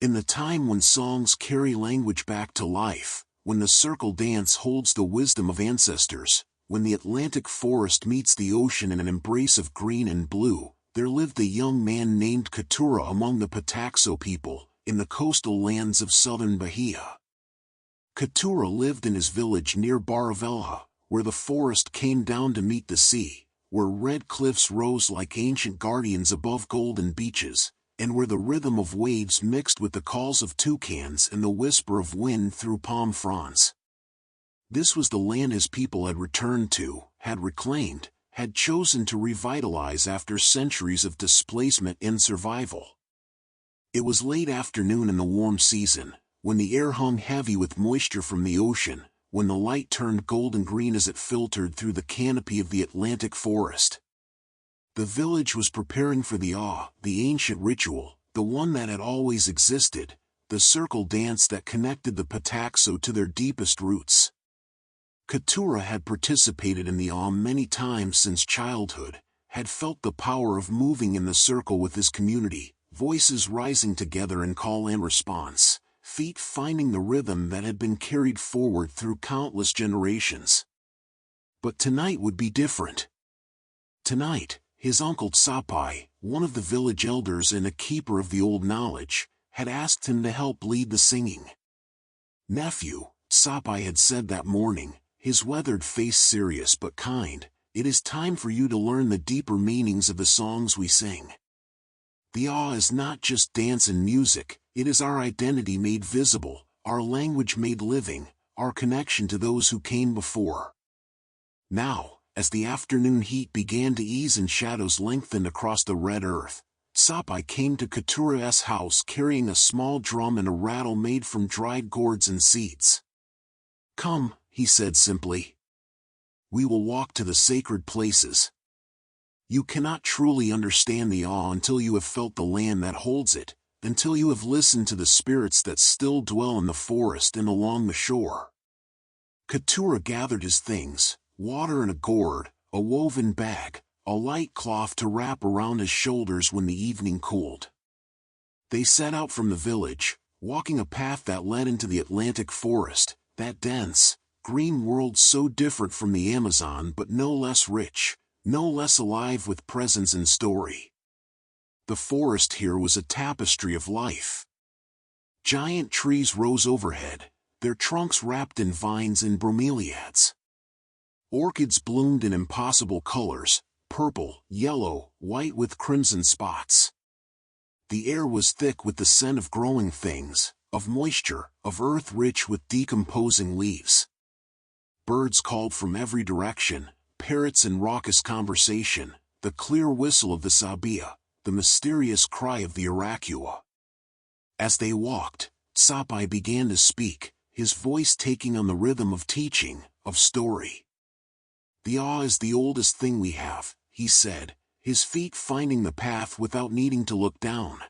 In the time when songs carry language back to life, when the circle dance holds the wisdom of ancestors, when the Atlantic forest meets the ocean in an embrace of green and blue, there lived a young man named Katurã among the Pataxó people, in the coastal lands of southern Bahia. Katurã lived in his village near Bahia, where the forest came down to meet the sea, where red cliffs rose like ancient guardians above golden beaches, and where the rhythm of waves mixed with the calls of toucans and the whisper of wind through palm fronds. This was the land his people had returned to, had reclaimed, had chosen to revitalize after centuries of displacement and survival. It was late afternoon in the warm season, when the air hung heavy with moisture from the ocean, when the light turned golden green as it filtered through the canopy of the Atlantic forest. The village was preparing for the ancient ritual, the one that had always existed, the circle dance that connected the Pataxó to their deepest roots. Katurã had participated in the many times since childhood, had felt the power of moving in the circle with his community, voices rising together in call and response, feet finding the rhythm that had been carried forward through countless generations. But tonight would be different. Tonight, his uncle Tsapai, one of the village elders and a keeper of the old knowledge, had asked him to help lead the singing. "Nephew," Tsapai had said that morning, his weathered face serious but kind, "it is time for you to learn the deeper meanings of the songs we sing. The is not just dance and music, it is our identity made visible, our language made living, our connection to those who came before." Now, as the afternoon heat began to ease and shadows lengthened across the red earth, Tsapai came to Katurã's house carrying a small drum and a rattle made from dried gourds and seeds. "Come," he said simply. "We will walk to the sacred places. You cannot truly understand the until you have felt the land that holds it, until you have listened to the spirits that still dwell in the forest and along the shore." Katurã gathered his things, water in a gourd, a woven bag, a light cloth to wrap around his shoulders when the evening cooled. They set out from the village, walking a path that led into the Atlantic forest, that dense, green world so different from the Amazon but no less rich, no less alive with presence and story. The forest here was a tapestry of life. Giant trees rose overhead, their trunks wrapped in vines and bromeliads. Orchids bloomed in impossible colors, purple, yellow, white with crimson spots. The air was thick with the scent of growing things, of moisture, of earth rich with decomposing leaves. Birds called from every direction, parrots in raucous conversation, the clear whistle of the sabia, the mysterious cry of the aracua. As they walked, Tsapai began to speak, his voice taking on the rhythm of teaching, of story. "The is the oldest thing we have," he said, his feet finding the path without needing to look down.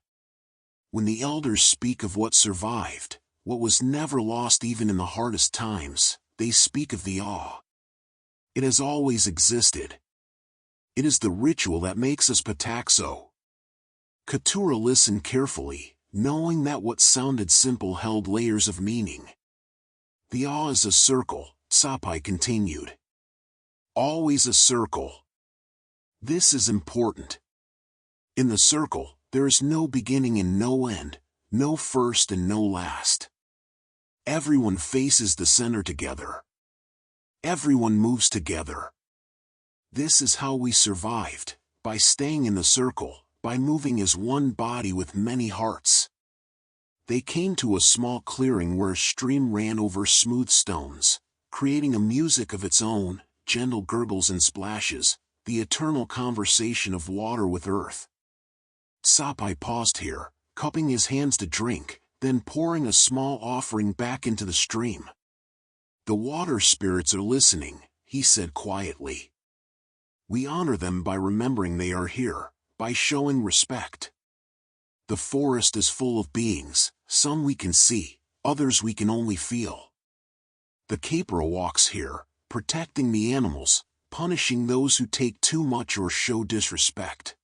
"When the elders speak of what survived, what was never lost even in the hardest times, they speak of the It has always existed. It is the ritual that makes us Pataxó." Katurã listened carefully, knowing that what sounded simple held layers of meaning. "The is a circle," Tsapai continued. "Always a circle. This is important. In the circle, there is no beginning and no end, no first and no last. Everyone faces the center together. Everyone moves together. This is how we survived, by staying in the circle, by moving as one body with many hearts." They came to a small clearing where a stream ran over smooth stones, creating a music of its own, gentle gurgles and splashes, the eternal conversation of water with earth. Tsapai paused here, cupping his hands to drink, then pouring a small offering back into the stream. "The water spirits are listening," he said quietly. "We honor them by remembering they are here, by showing respect. The forest is full of beings, some we can see, others we can only feel. The Katurã walks here, protecting the animals, punishing those who take too much or show disrespect.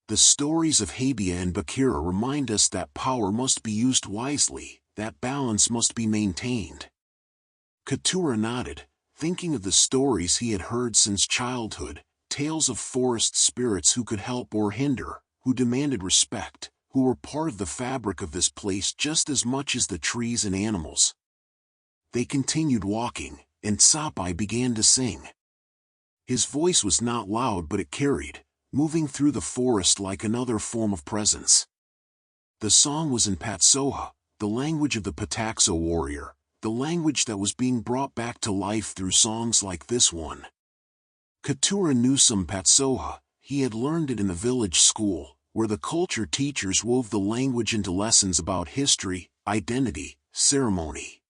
The stories of Bahia and Bakira remind us that power must be used wisely, that balance must be maintained. Katurã nodded, thinking of the stories he had heard since childhood, tales of forest spirits who could help or hinder, who demanded respect, who were part of the fabric of this place just as much as the trees and animals. They continued walking, and Sapai began to sing. His voice was not loud, but it carried, moving through the forest like another form of presence. The song was in Pataxó, the language of the Pataxó warrior, the language that was being brought back to life through songs like this one. Katurã knew some Pataxó. He had learned it in the village school, where the culture teachers wove the language into lessons about history, identity, ceremony.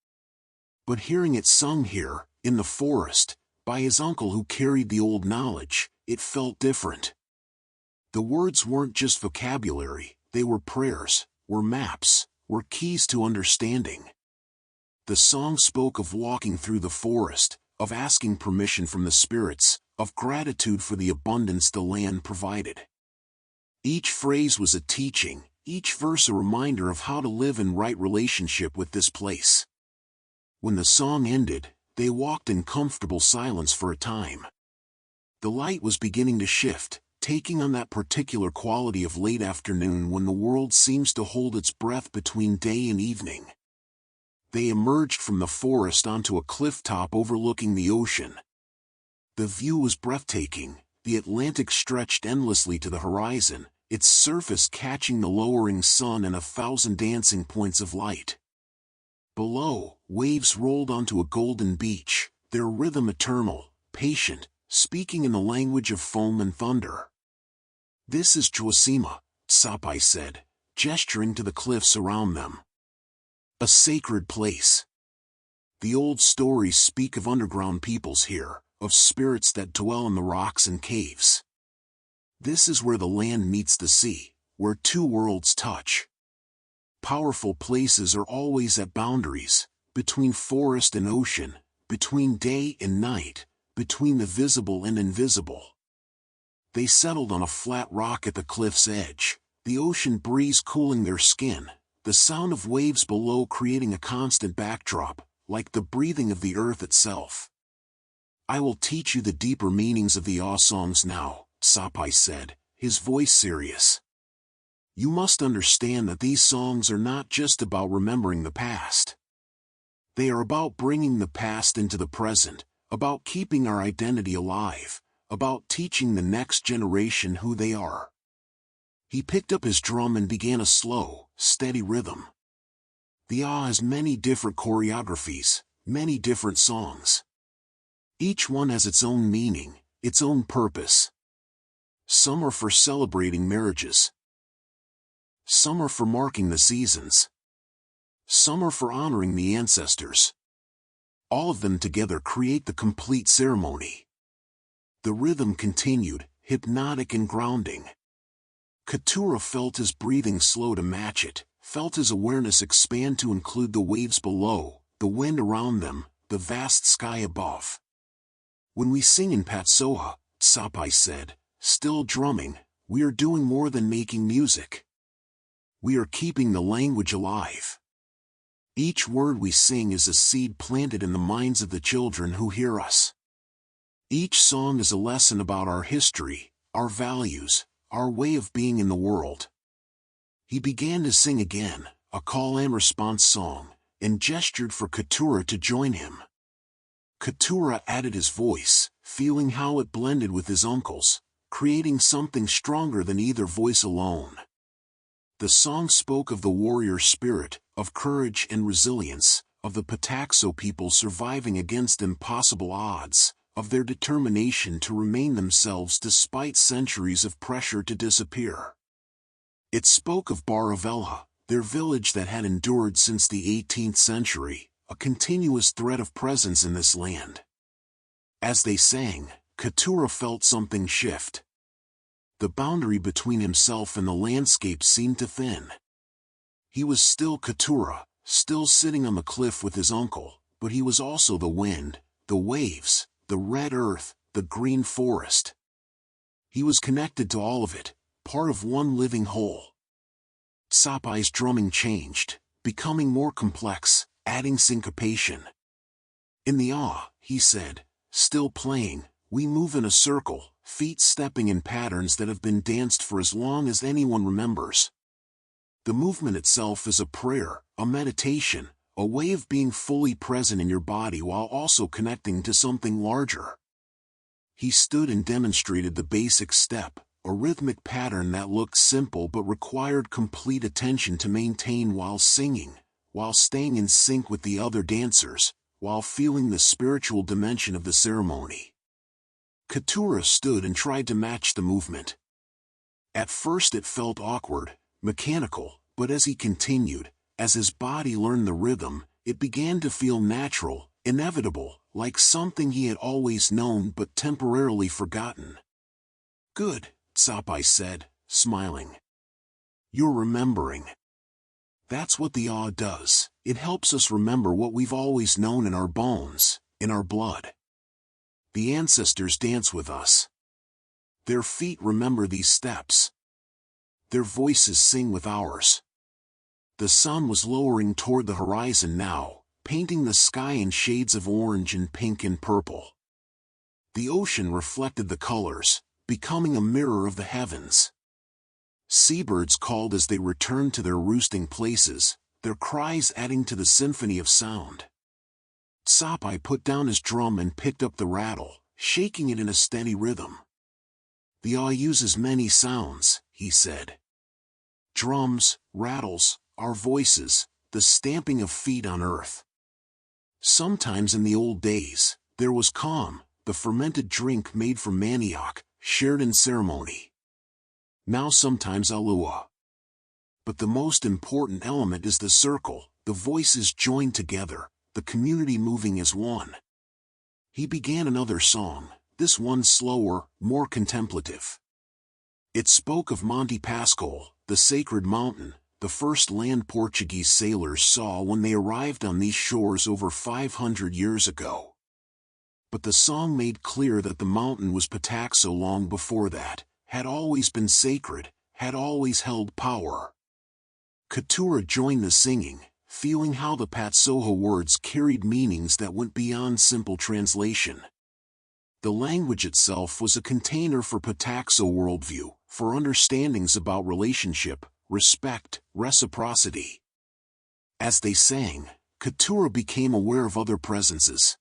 But hearing it sung here, in the forest, by his uncle who carried the old knowledge, it felt different. The words weren't just vocabulary, they were prayers, were maps, were keys to understanding. The song spoke of walking through the forest, of asking permission from the spirits, of gratitude for the abundance the land provided. Each phrase was a teaching, each verse a reminder of how to live in right relationship with this place. When the song ended, they walked in comfortable silence for a time. The light was beginning to shift, taking on that particular quality of late afternoon when the world seems to hold its breath between day and evening. They emerged from the forest onto a cliff top overlooking the ocean. The view was breathtaking. The Atlantic stretched endlessly to the horizon, its surface catching the lowering sun and 1,000 dancing points of light. Below, waves rolled onto a golden beach, their rhythm eternal, patient, speaking in the language of foam and thunder. "This is Joacima," Sapai said, gesturing to the cliffs around them. "A sacred place. The old stories speak of underground peoples here, of spirits that dwell in the rocks and caves. This is where the land meets the sea, where two worlds touch. Powerful places are always at boundaries, between forest and ocean, between day and night, between the visible and invisible." They settled on a flat rock at the cliff's edge, the ocean breeze cooling their skin, the sound of waves below creating a constant backdrop, like the breathing of the earth itself. "I will teach you the deeper meanings of the awe songs now," Sapai said, his voice serious. "You must understand that these songs are not just about remembering the past. They are about bringing the past into the present, about keeping our identity alive, about teaching the next generation who they are." He picked up his drum and began a slow, steady rhythm. The awe has many different choreographies, many different songs. Each one has its own meaning, its own purpose. Some are for celebrating marriages. Some are for marking the seasons. Some are for honoring the ancestors. All of them together create the complete ceremony. The rhythm continued, hypnotic and grounding. Katurã felt his breathing slow to match it, felt his awareness expand to include the waves below, the wind around them, the vast sky above. "When we sing in Pataxó," Sapai said, still drumming, "we are doing more than making music. We are keeping the language alive. Each word we sing is a seed planted in the minds of the children who hear us. Each song is a lesson about our history, our values, our way of being in the world." He began to sing again, a call and response song, and gestured for Katurã to join him. Katurã added his voice, feeling how it blended with his uncle's, creating something stronger than either voice alone. The song spoke of the warrior spirit, of courage and resilience, of the Pataxó people surviving against impossible odds, of their determination to remain themselves despite centuries of pressure to disappear. It spoke of Bahia, their village that had endured since the 18th century, a continuous thread of presence in this land. As they sang, Katurã felt something shift. The boundary between himself and the landscape seemed to thin. He was still Katurã, still sitting on the cliff with his uncle, but he was also the wind, the waves, the red earth, the green forest. He was connected to all of it, part of one living whole. Sapai's drumming changed, becoming more complex, adding syncopation. In the awe, he said, still playing, we move in a circle, feet stepping in patterns that have been danced for as long as anyone remembers. The movement itself is a prayer, a meditation, a way of being fully present in your body while also connecting to something larger. He stood and demonstrated the basic step, a rhythmic pattern that looked simple but required complete attention to maintain while singing, while staying in sync with the other dancers, while feeling the spiritual dimension of the ceremony. Katurã stood and tried to match the movement. At first it felt awkward, mechanical, but as he continued, as his body learned the rhythm, it began to feel natural, inevitable, like something he had always known but temporarily forgotten. Good, Sapai said, smiling. You're remembering. That's what the awe does. It helps us remember what we've always known in our bones, in our blood. The ancestors dance with us. Their feet remember these steps. Their voices sing with ours. The sun was lowering toward the horizon now, painting the sky in shades of orange and pink and purple. The ocean reflected the colors, becoming a mirror of the heavens. Seabirds called as they returned to their roosting places, their cries adding to the symphony of sound. Sapai put down his drum and picked up the rattle, shaking it in a steady rhythm. The awe uses many sounds, he said. Drums, rattles, our voices, the stamping of feet on earth. Sometimes in the old days, there was calm, the fermented drink made from manioc, shared in ceremony. Now sometimes alua. But the most important element is the circle, the voices joined together, the community moving as one. He began another song, this one slower, more contemplative. It spoke of Monte Pascoal, the sacred mountain, the first land Portuguese sailors saw when they arrived on these shores over 500 years ago. But the song made clear that the mountain was Pataxó long before that, had always been sacred, had always held power. Katurã joined the singing, feeling how the Pataxó words carried meanings that went beyond simple translation. The language itself was a container for Pataxó worldview, for understandings about relationship, respect, reciprocity. As they sang, Katurã became aware of other presences.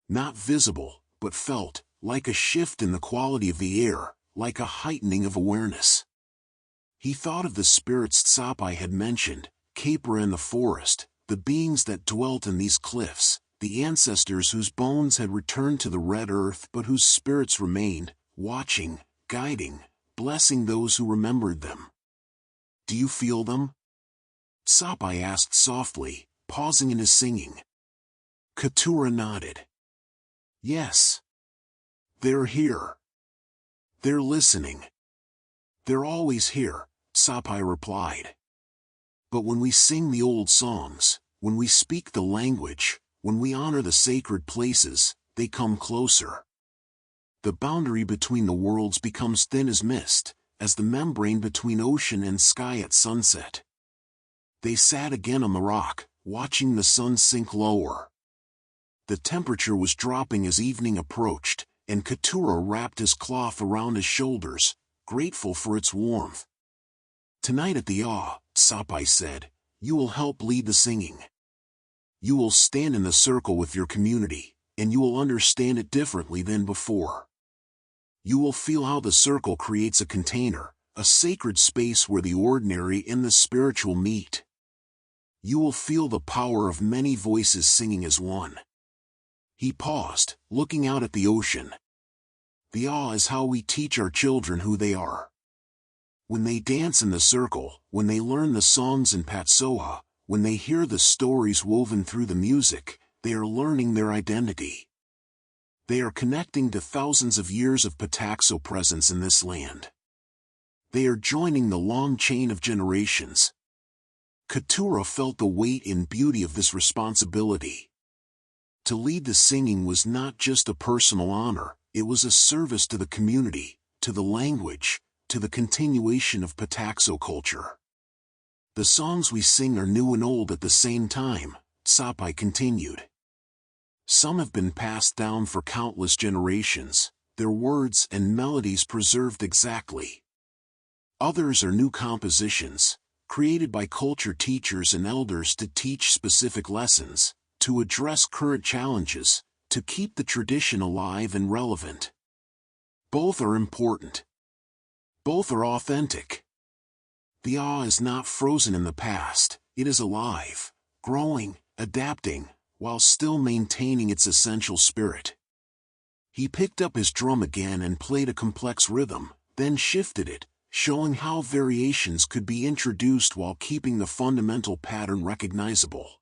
Not visible, but felt, like a shift in the quality of the air, like a heightening of awareness. He thought of the spirits Sapai had mentioned, Katurã in the forest, the beings that dwelt in these cliffs, the ancestors whose bones had returned to the red earth but whose spirits remained, watching, guiding, blessing those who remembered them. Do you feel them? Sapai asked softly, pausing in his singing. Katurã nodded. Yes. They're here. They're listening. They're always here, Sapai replied. But when we sing the old songs, when we speak the language, when we honor the sacred places, they come closer. The boundary between the worlds becomes thin as mist, as the membrane between ocean and sky at sunset. They sat again on the rock, watching the sun sink lower. The temperature was dropping as evening approached, and Katurã wrapped his cloth around his shoulders, grateful for its warmth. Tonight at the awe, Sapai said, you will help lead the singing. You will stand in the circle with your community, and you will understand it differently than before. You will feel how the circle creates a container, a sacred space where the ordinary and the spiritual meet. You will feel the power of many voices singing as one. He paused, looking out at the ocean. The awe is how we teach our children who they are. When they dance in the circle, when they learn the songs in Pataxó, when they hear the stories woven through the music, they are learning their identity. They are connecting to thousands of years of Pataxó presence in this land. They are joining the long chain of generations. Katurã felt the weight and beauty of this responsibility. To lead the singing was not just a personal honor, it was a service to the community, to the language, to the continuation of Pataxó culture. The songs we sing are new and old at the same time, Sapai continued. Some have been passed down for countless generations, their words and melodies preserved exactly. Others are new compositions, created by culture teachers and elders to teach specific lessons, to address current challenges, to keep the tradition alive and relevant. Both are important. Both are authentic. The awe is not frozen in the past, it is alive, growing, adapting, while still maintaining its essential spirit. He picked up his drum again and played a complex rhythm, then shifted it, showing how variations could be introduced while keeping the fundamental pattern recognizable.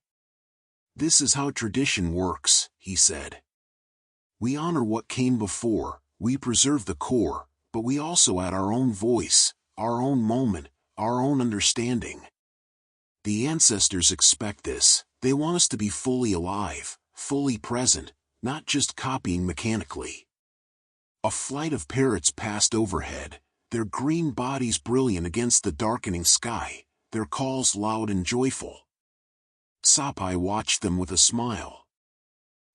This is how tradition works, he said. We honor what came before, we preserve the core, but we also add our own voice, our own moment, our own understanding. The ancestors expect this, they want us to be fully alive, fully present, not just copying mechanically. A flight of parrots passed overhead, their green bodies brilliant against the darkening sky, their calls loud and joyful. Sapai watched them with a smile.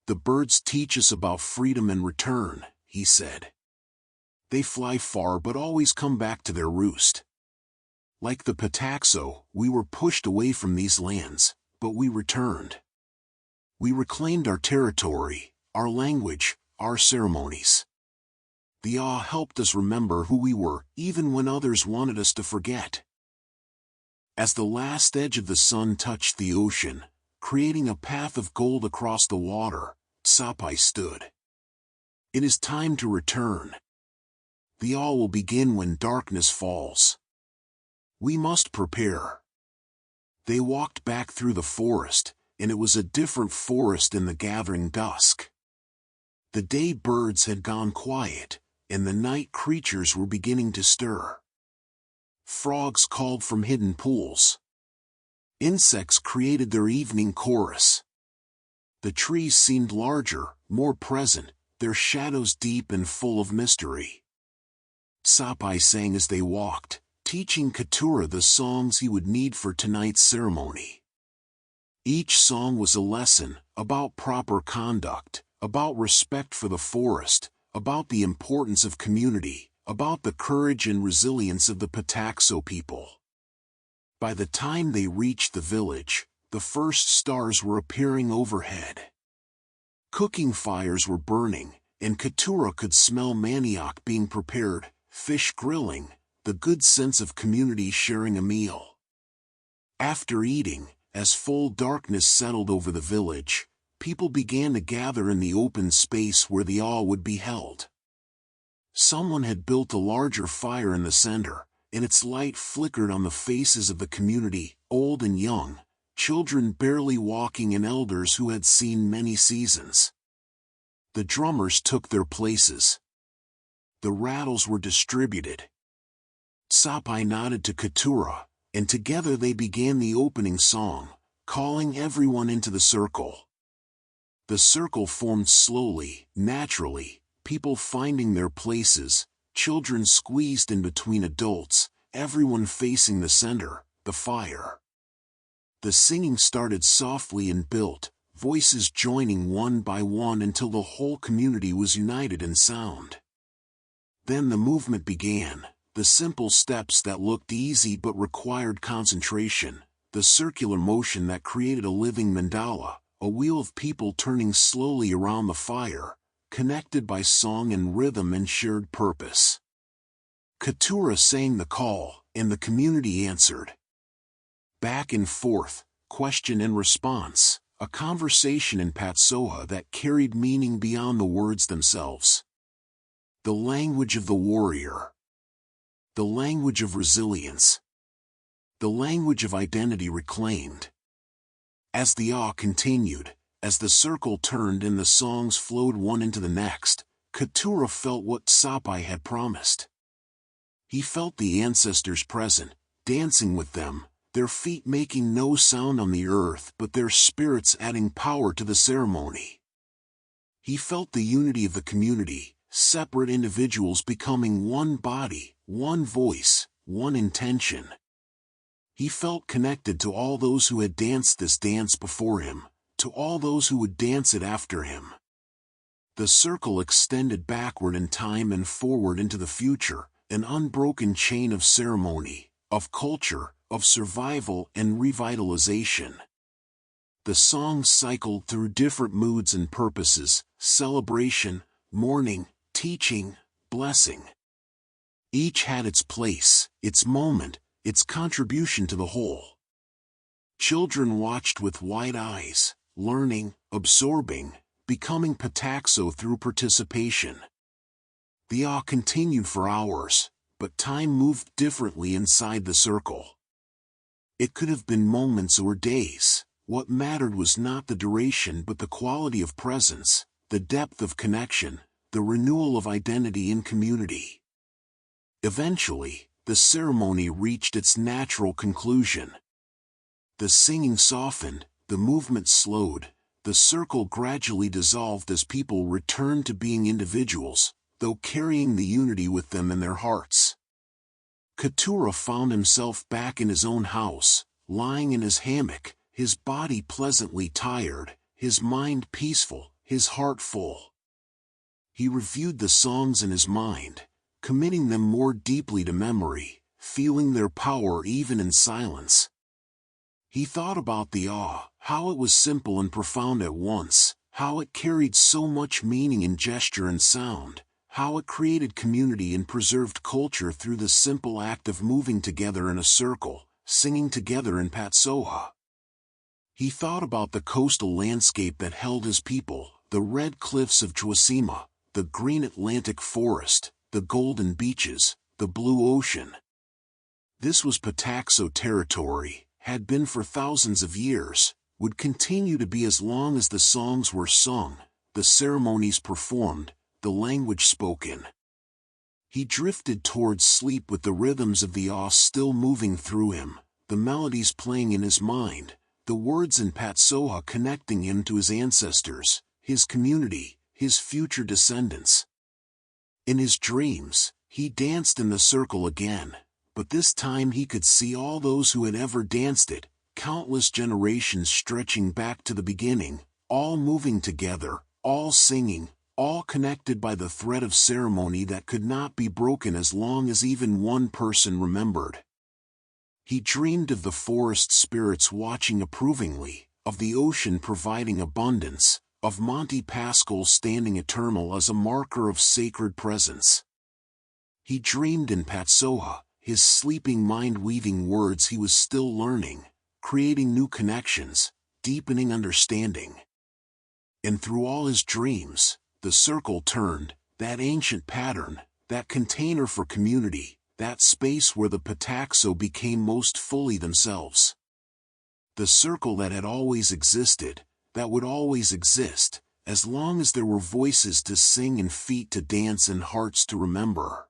The birds teach us about freedom and return, he said. They fly far but always come back to their roost. Like the Pataxó, we were pushed away from these lands, but we returned. We reclaimed our territory, our language, our ceremonies. The awe helped us remember who we were, even when others wanted us to forget. As the last edge of the sun touched the ocean, creating a path of gold across the water, Sapai stood. It is time to return. The awe will begin when darkness falls. We must prepare. They walked back through the forest, and it was a different forest in the gathering dusk. The day birds had gone quiet, and the night creatures were beginning to stir. Frogs called from hidden pools. Insects created their evening chorus. The trees seemed larger, more present, their shadows deep and full of mystery. Sapai sang as they walked, teaching Katurã the songs he would need for tonight's ceremony. Each song was a lesson, about proper conduct, about respect for the forest, about the importance of community, about the courage and resilience of the Pataxó people. By the time they reached the village, the first stars were appearing overhead. Cooking fires were burning, and Katurã could smell manioc being prepared, fish grilling, the good sense of community sharing a meal. After eating, as full darkness settled over the village, people began to gather in the open space where the awe would be held. Someone had built a larger fire in the center, and its light flickered on the faces of the community, old and young, children barely walking and elders who had seen many seasons. The drummers took their places. The rattles were distributed. Sapai nodded to Katurã, and together they began the opening song, calling everyone into the circle. The circle formed slowly, naturally, people finding their places, children squeezed in between adults, everyone facing the center, the fire. The singing started softly and built, voices joining one by one until the whole community was united in sound. Then the movement began, the simple steps that looked easy but required concentration, the circular motion that created a living mandala, a wheel of people turning slowly around the fire, connected by song and rhythm and shared purpose. Katurã sang the call, and the community answered. Back and forth, question and response, a conversation in Pataxó that carried meaning beyond the words themselves. The language of the warrior. The language of resilience. The language of identity reclaimed. As the awe continued, as the circle turned and the songs flowed one into the next, Katurã felt what Sapai had promised. He felt the ancestors present, dancing with them, their feet making no sound on the earth but their spirits adding power to the ceremony. He felt the unity of the community, separate individuals becoming one body, one voice, one intention. He felt connected to all those who had danced this dance before him, to all those who would dance it after him. The circle extended backward in time and forward into the future, an unbroken chain of ceremony, of culture, of survival and revitalization. The songs cycled through different moods and purposes: celebration, mourning, teaching, blessing. Each had its place, its moment, its contribution to the whole. Children watched with wide eyes, learning, absorbing, becoming Pataxó through participation. The awe continued for hours, but time moved differently inside the circle. It could have been moments or days. What mattered was not the duration but the quality of presence, the depth of connection, the renewal of identity in community. Eventually, the ceremony reached its natural conclusion. The singing softened, the movement slowed, the circle gradually dissolved as people returned to being individuals, though carrying the unity with them in their hearts. Katurã found himself back in his own house, lying in his hammock, his body pleasantly tired, his mind peaceful, his heart full. He reviewed the songs in his mind, committing them more deeply to memory, feeling their power even in silence. He thought about the awe, how it was simple and profound at once, how it carried so much meaning in gesture and sound, how it created community and preserved culture through the simple act of moving together in a circle, singing together in Pataxó. He thought about the coastal landscape that held his people, the red cliffs of Chuacima, the green Atlantic forest, the golden beaches, the blue ocean. This was Pataxó territory, had been for thousands of years, would continue to be as long as the songs were sung, the ceremonies performed, the language spoken. He drifted towards sleep with the rhythms of the awe still moving through him, the melodies playing in his mind, the words in Pataxó connecting him to his ancestors, his community, his future descendants. In his dreams, he danced in the circle again, but this time he could see all those who had ever danced it, countless generations stretching back to the beginning, all moving together, all singing, all connected by the thread of ceremony that could not be broken as long as even one person remembered. He dreamed of the forest spirits watching approvingly, of the ocean providing abundance, of Monte Pascal standing eternal as a marker of sacred presence. He dreamed in Pataxó, his sleeping mind weaving words he was still learning, creating new connections, deepening understanding. And through all his dreams, the circle turned, that ancient pattern, that container for community, that space where the Pataxó became most fully themselves. The circle that had always existed, that would always exist, as long as there were voices to sing and feet to dance and hearts to remember.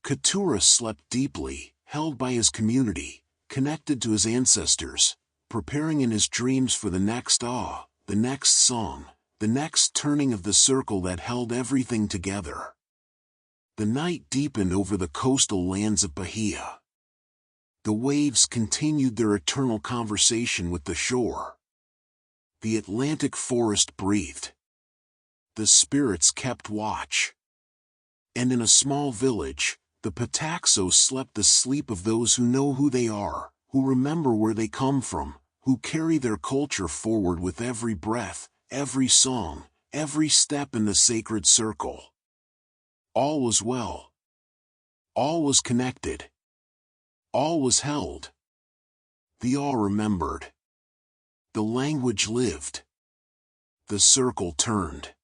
Katurã slept deeply, held by his community, connected to his ancestors, preparing in his dreams for the next awe, the next song, the next turning of the circle that held everything together. The night deepened over the coastal lands of Bahia. The waves continued their eternal conversation with the shore. The Atlantic forest breathed. The spirits kept watch. And in a small village, the Pataxó slept the sleep of those who know who they are, who remember where they come from, who carry their culture forward with every breath, every song, every step in the sacred circle. All was well. All was connected. All was held. The awe remembered. The language lived. The circle turned.